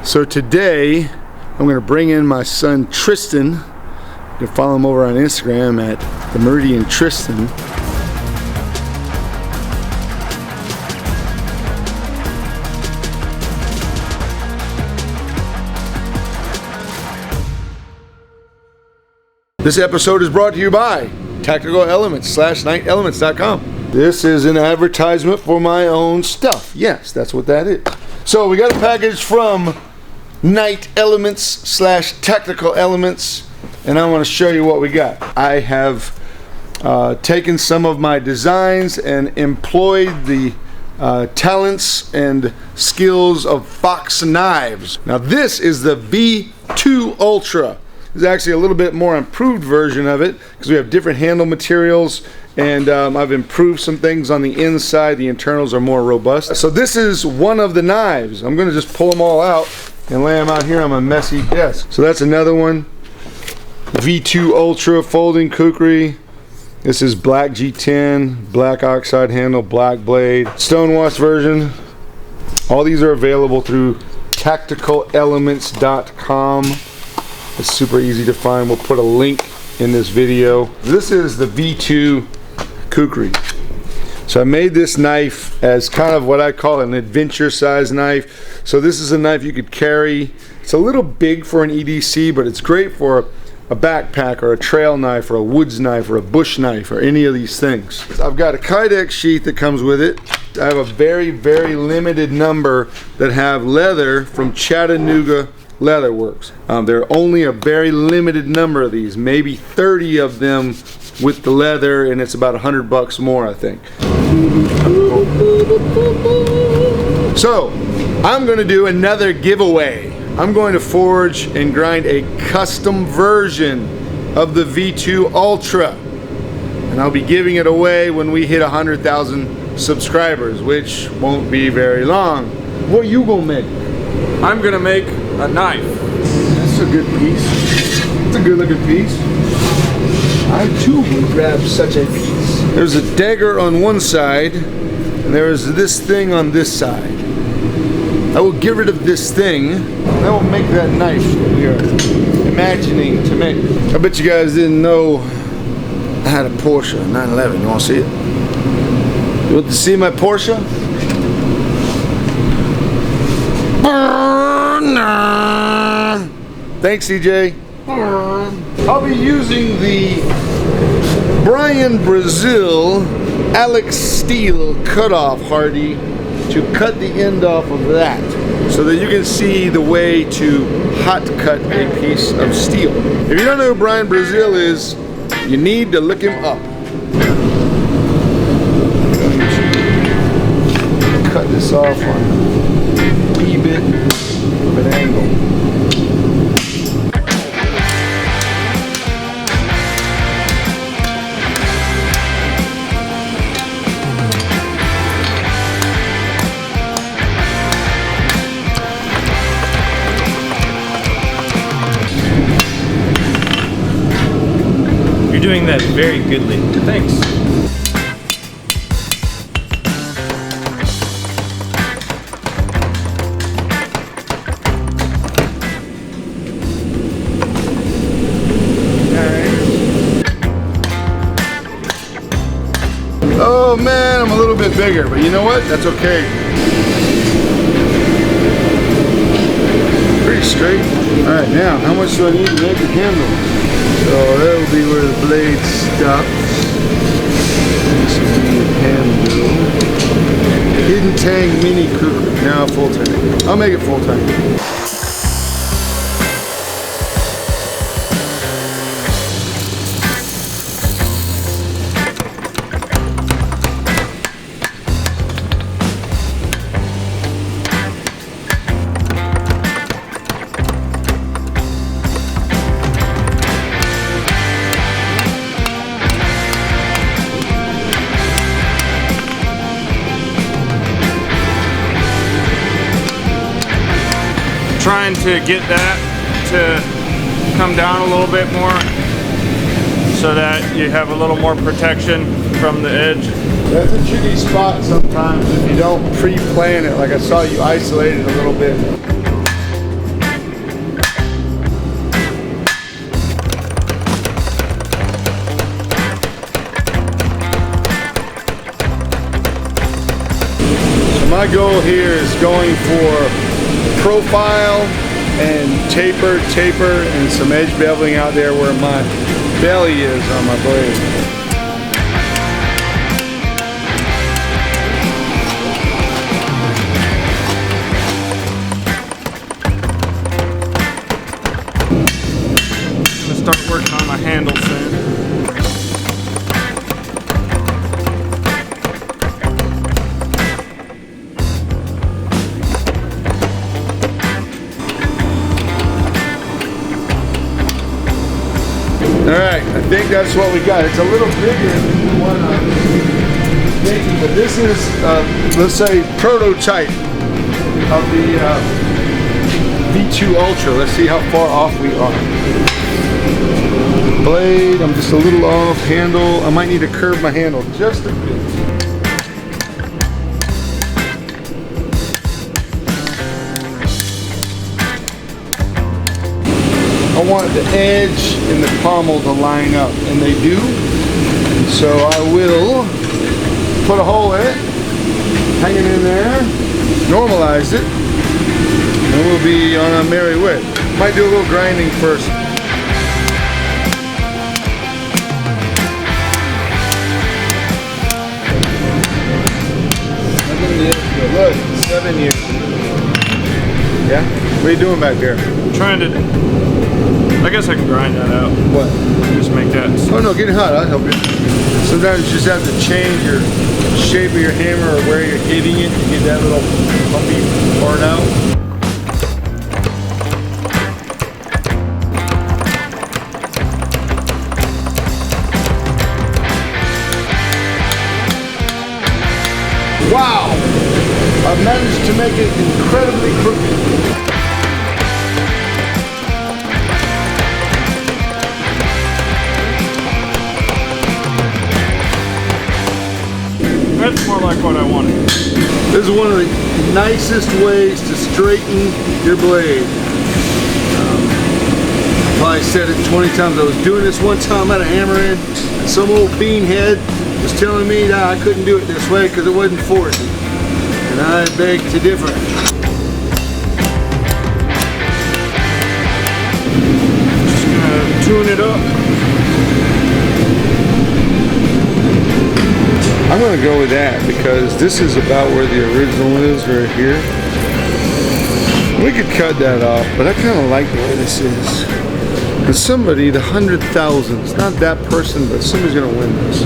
So today I'm going to bring in my son Tristan. You can follow him over on Instagram at the Meridian Tristan. This episode is brought to you by Tactical Elements /KnightElements.com. This is an advertisement for my own stuff. Yes, that's what that is. So we got a package from Knight Elements /Tactical Elements, and I want to show you what we got. I have taken some of my designs and employed the talents and skills of Fox knives. Now this is the V2 Ultra. This is actually a little bit more improved version of it because we have different handle materials, and I've improved some things on the inside. The internals are more robust. So this is one of the knives. I'm going to just pull them all out and lay them out here on my messy desk. So that's another one. V2 Ultra folding kukri. This is black G10, black oxide handle, black blade, stonewash version. All these are available through tacticalelements.com. It's super easy to find. We'll put a link in this video. This is the V2 kukri. So I made this knife as kind of what I call an adventure size knife. So this is a knife you could carry. It's a little big for an EDC, but it's great for a backpack or a trail knife or a woods knife or a bush knife or any of these things. I've got a Kydex sheath that comes with it. I have a very, very limited number that have leather from Chattanooga Leather Works. There are only a very limited number of these, maybe 30 of them with the leather, and it's about $100 more, I think. So I'm going to do another giveaway. I'm going to forge and grind a custom version of the V2 Ultra, and I'll be giving it away when we hit 100,000 subscribers, which won't be very long. What you gonna make? I'm gonna make a knife. That's a good piece. It's a good looking piece. I too would grab such a piece. There's a dagger on one side, and there is this thing on this side. I will get rid of this thing, and I will make that knife that we are imagining to make. I bet you guys didn't know I had a Porsche 911. You want to see it? You want to see my Porsche? Thanks, CJ. I'll be using the Brian Brazil Alex Steel cutoff hardy to cut the end off of that so that you can see the way to hot cut a piece of steel. If you don't know who Brian Brazil is, you need to look him up. Cut this off on a wee bit of an angle. You're doing that very goodly. Thanks. Oh man, I'm a little bit bigger, but you know what? That's okay. Pretty straight. Alright, now, how much do I need to make a handle? So that'll be where the blade stops. This will be the handle. Hidden Tang Mini Kukri. Now full tang. I'll make it full tang. Trying to get that to come down a little bit more so that you have a little more protection from the edge. That's a tricky spot sometimes if you don't pre-plan it. Like I saw you isolate it a little bit. My goal here is going for profile and taper, and some edge beveling out there where my belly is on my blade. I'm gonna start working on my handle soon. Alright, I think that's what we got. It's a little bigger than the one I'm making, but this is, let's say, prototype of the V2 Ultra. Let's see how far off we are. Blade, I'm just a little off. Handle, I might need to curve my handle just a bit. I want the edge and the pommel to line up, and they do. So I will put a hole in it, hang it in there, normalize it, and we'll be on our merry way. Might do a little grinding first. Look, 7 years. Yeah? What are you doing back there? I'm trying to, I guess I can grind that out. What? Just make that. Oh no, getting hot, I'll help you. Sometimes you just have to change your shape of your hammer or where you're hitting it to get that little bumpy part out. Wow! I've managed to make it incredibly crooked. That's more like what I wanted. This is one of the nicest ways to straighten your blade. I probably said it 20 times. I was doing this one time at a hammer in, and some old beanhead was telling me that I couldn't do it this way because it wasn't forged. And I beg to differ. Just gonna tune it up. I'm gonna go with that because this is about where the original is, right here. We could cut that off, but I kind of like the way this is. And somebody, the 100,000, it's not that person, but somebody's gonna win this.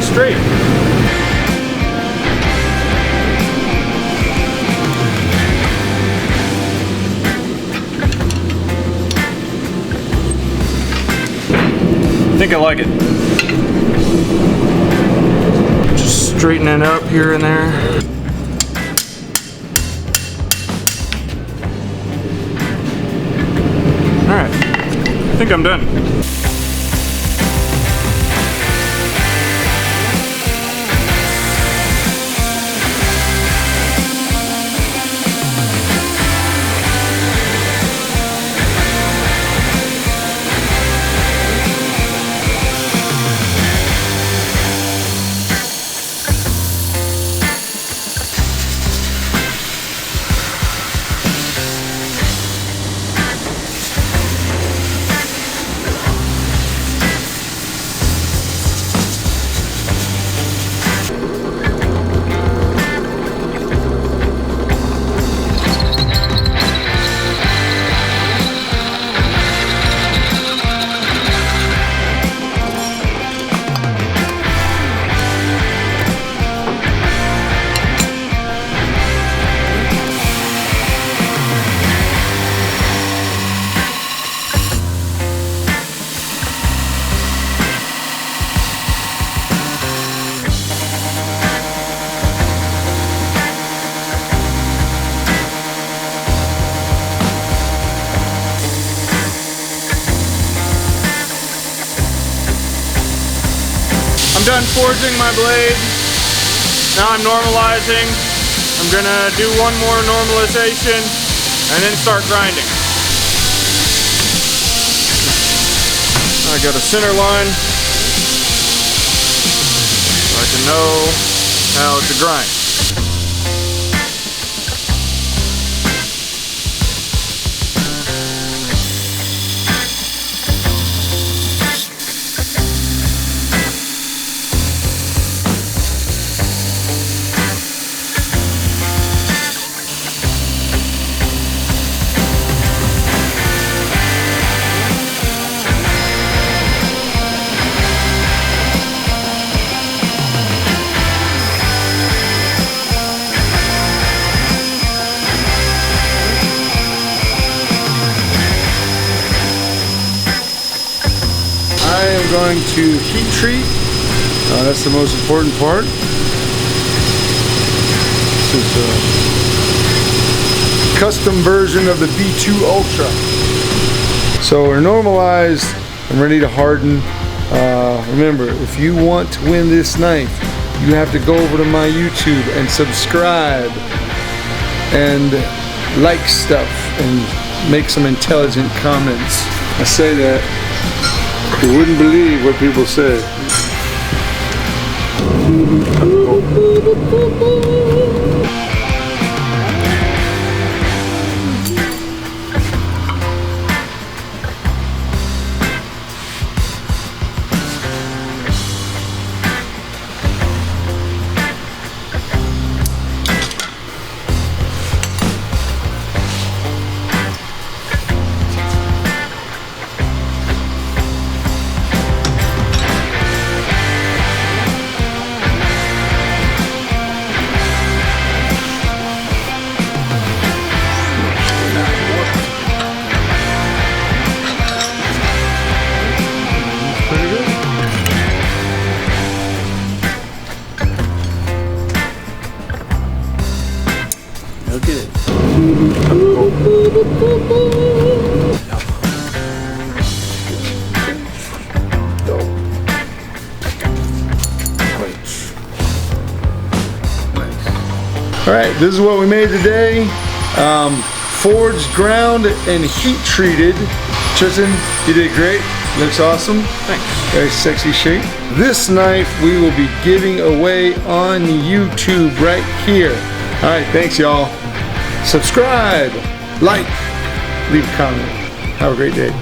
Straight. I think I like it. Just straightening up here and there. All right, I think I'm done. done forging my blade. Now I'm normalizing. I'm gonna do one more normalization and then start grinding. I got a center line so I can know how to grind. I am going to heat treat. That's the most important part. This is a custom version of the B2 Ultra. So we're normalized and ready to harden. Remember, if you want to win this knife, you have to go over to my YouTube and subscribe and like stuff and make some intelligent comments. I say that. You wouldn't believe what people say. Look at it. All right, this is what we made today. Forged, ground, and heat treated. Tristan, you did great. Looks awesome. Thanks. Very sexy shape. This knife we will be giving away on YouTube right here. All right, thanks y'all. Subscribe, like, leave a comment. Have a great day.